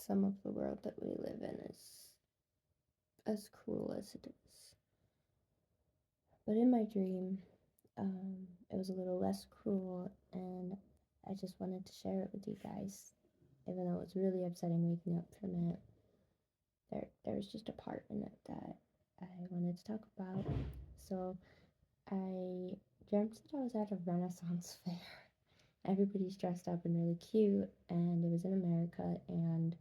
some of the world that we live in is as cruel as it is. But in my dream, it was a little less cruel, and I just wanted to share it with you guys. Even though it was really upsetting waking up from it, there was just a part in it that I wanted to talk about. So I dreamt that I was at a Renaissance fair. Everybody's dressed up and really cute, and it was in America, and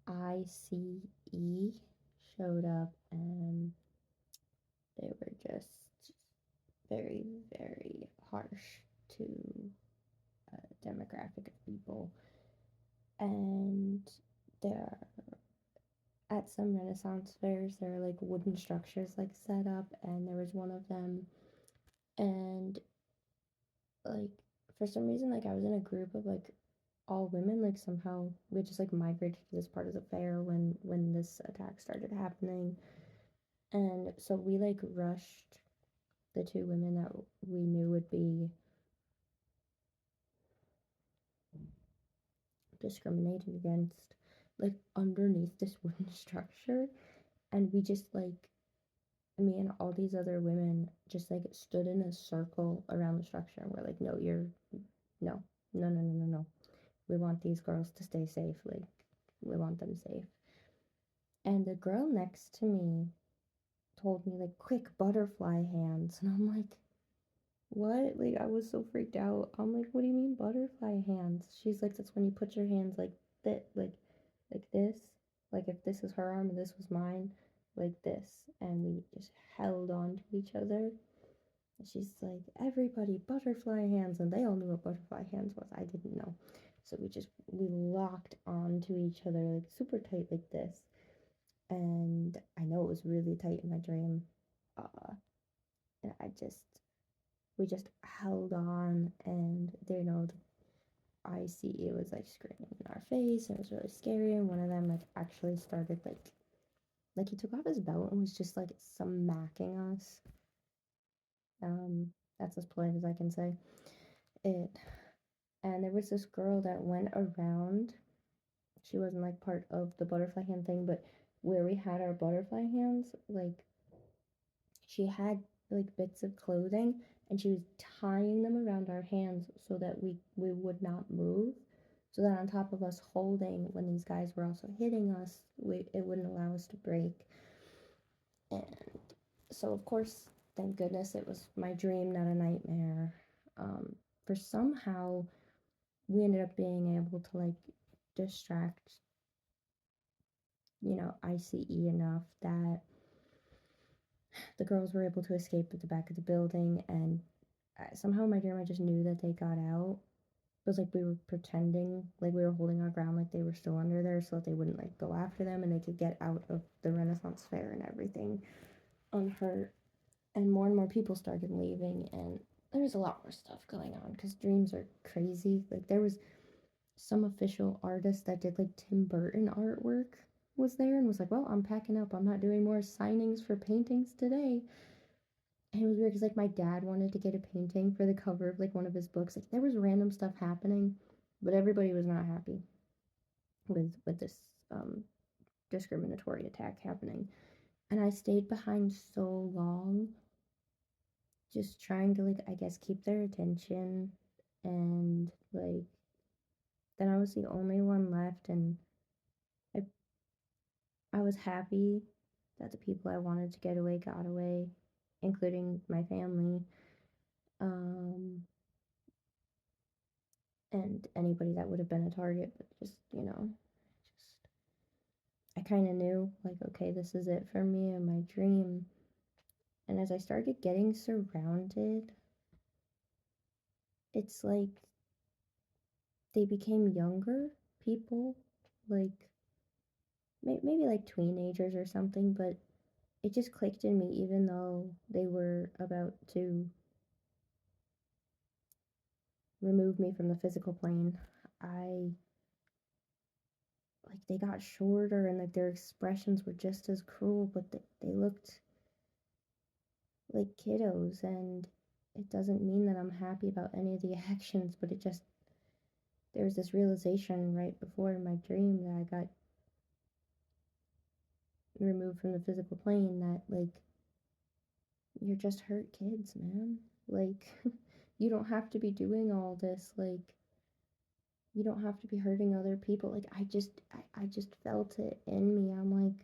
ICE showed up, and they were just very, very harsh to a demographic of people. And there, at some Renaissance fairs, there are like wooden structures like set up, and there was one of them, and like for some reason, like I was in a group of like all women, like somehow we just like migrated to this part of the fair when this attack started happening, and so we like rushed the two women that we knew would be discriminated against, like underneath this wooden structure, and we just like me and all these other women just like stood in a circle around the structure, and we're like, no, you're no, no, no, no, no, no, we want these girls to stay safe, like we want them safe. And the girl next to me told me like, quick, butterfly hands, and I'm like, what? Like I was so freaked out. I'm like, what do you mean butterfly hands? She's like, that's when you put your hands like that, like this, like if this is her arm and this was mine, like this, and we just held on to each other. And she's like, everybody butterfly hands, and they all knew what butterfly hands was. I didn't know. So we locked on to each other like super tight like this. And I know it was really tight in my dream. And we just held on, and the ICE was like screaming in our face, and it was really scary. And one of them like actually started like he took off his belt and was just like smacking us. That's as polite as I can say it. And there was this girl that went around. She wasn't like part of the butterfly hand thing, but where we had our butterfly hands, like she had like bits of clothing, and she was tying them around our hands so that we would not move, so that on top of us holding when these guys were also hitting us, it wouldn't allow us to break. And so of course, thank goodness it was my dream, not a nightmare. For somehow we ended up being able to like distract ICE enough that the girls were able to escape at the back of the building, and somehow in my dream I just knew that they got out. It was like we were pretending like we were holding our ground, like they were still under there, so that they wouldn't like go after them, and they could get out of the Renaissance fair and everything unhurt. And more people started leaving, and there was a lot more stuff going on because dreams are crazy. Like there was some official artist that did like Tim Burton artwork was there and was like, well, I'm packing up, I'm not doing more signings for paintings today. And it was weird because like my dad wanted to get a painting for the cover of like one of his books. Like there was random stuff happening, but everybody was not happy with this discriminatory attack happening. And I stayed behind so long, just trying to like I guess keep their attention, and like then I was the only one left, and I I was happy that the people I wanted to get away got away, including my family. Um, and anybody that would have been a target, but just I kind of knew like, okay, this is it for me and my dream. And as I started getting surrounded, it's like they became younger people, like maybe like teenagers or something, but it just clicked in me, even though they were about to remove me from the physical plane. I like they got shorter, and like their expressions were just as cruel, but they looked like kiddos. And it doesn't mean that I'm happy about any of the actions, but there was this realization right before my dream that I got removed from the physical plane that like you're just hurt kids, man. Like you don't have to be doing all this. Like you don't have to be hurting other people. Like I just felt it in me. I'm like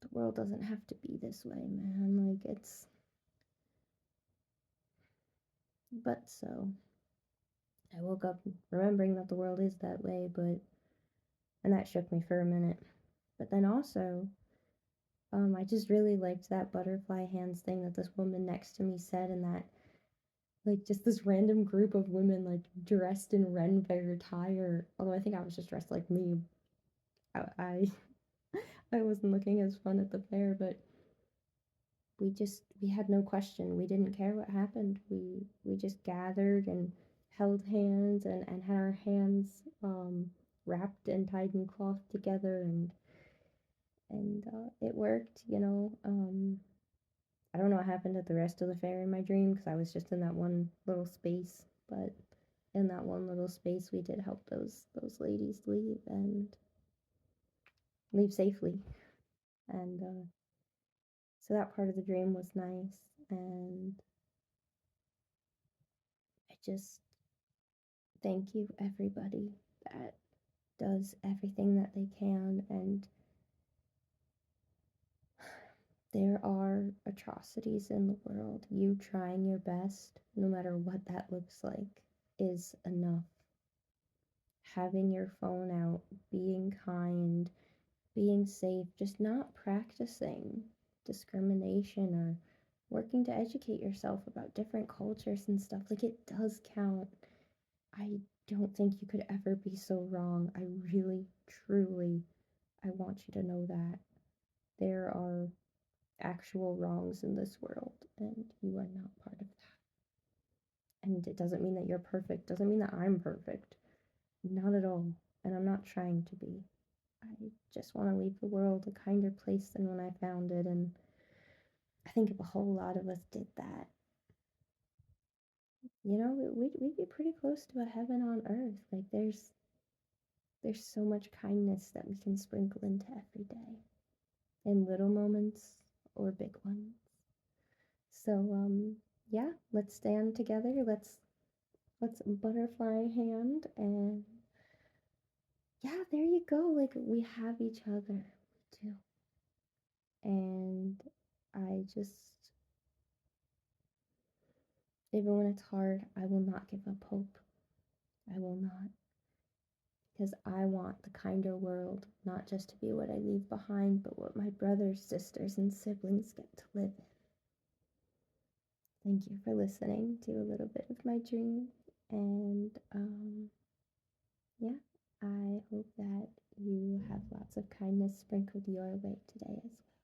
the world doesn't have to be this way, man. Like it's but so I woke up remembering that the world is that way, but and that shook me for a minute. But then also, I just really liked that butterfly hands thing that this woman next to me said, and that like just this random group of women like dressed in Ren Fair attire. Although I think I was just dressed like me. I I wasn't looking as fun at the fair, but we had no question. We didn't care what happened. We just gathered and held hands and had our hands wrapped and tied in cloth together and it worked, you know. I don't know what happened at the rest of the fair in my dream because I was just in that one little space, but in that one little space we did help those ladies leave and leave safely. And so that part of the dream was nice and I just thank you everybody that does everything that they can and there are atrocities in the world. You trying your best, no matter what that looks like, is enough. Having your phone out, being kind, being safe, just not practicing discrimination or working to educate yourself about different cultures and stuff, like it does count. I don't think you could ever be so wrong. I really, truly, I want you to know that there are actual wrongs in this world and you are not part of that. And it doesn't mean that you're perfect, doesn't mean that I'm perfect. Not at all. And I'm not trying to be. I just want to leave the world a kinder place than when I found it. And I think if a whole lot of us did that, you know, we'd be pretty close to a heaven on earth. Like there's so much kindness that we can sprinkle into every day in little moments or big ones. So yeah, let's stand together. Let's butterfly hand and yeah, there you go. Like we have each other. We do. And I just even when it's hard, I will not give up hope. I will not. Because I want the kinder world, not just to be what I leave behind, but what my brothers, sisters, and siblings get to live in. Thank you for listening to a little bit of my dream. And yeah, I hope that you have lots of kindness sprinkled your way today as well.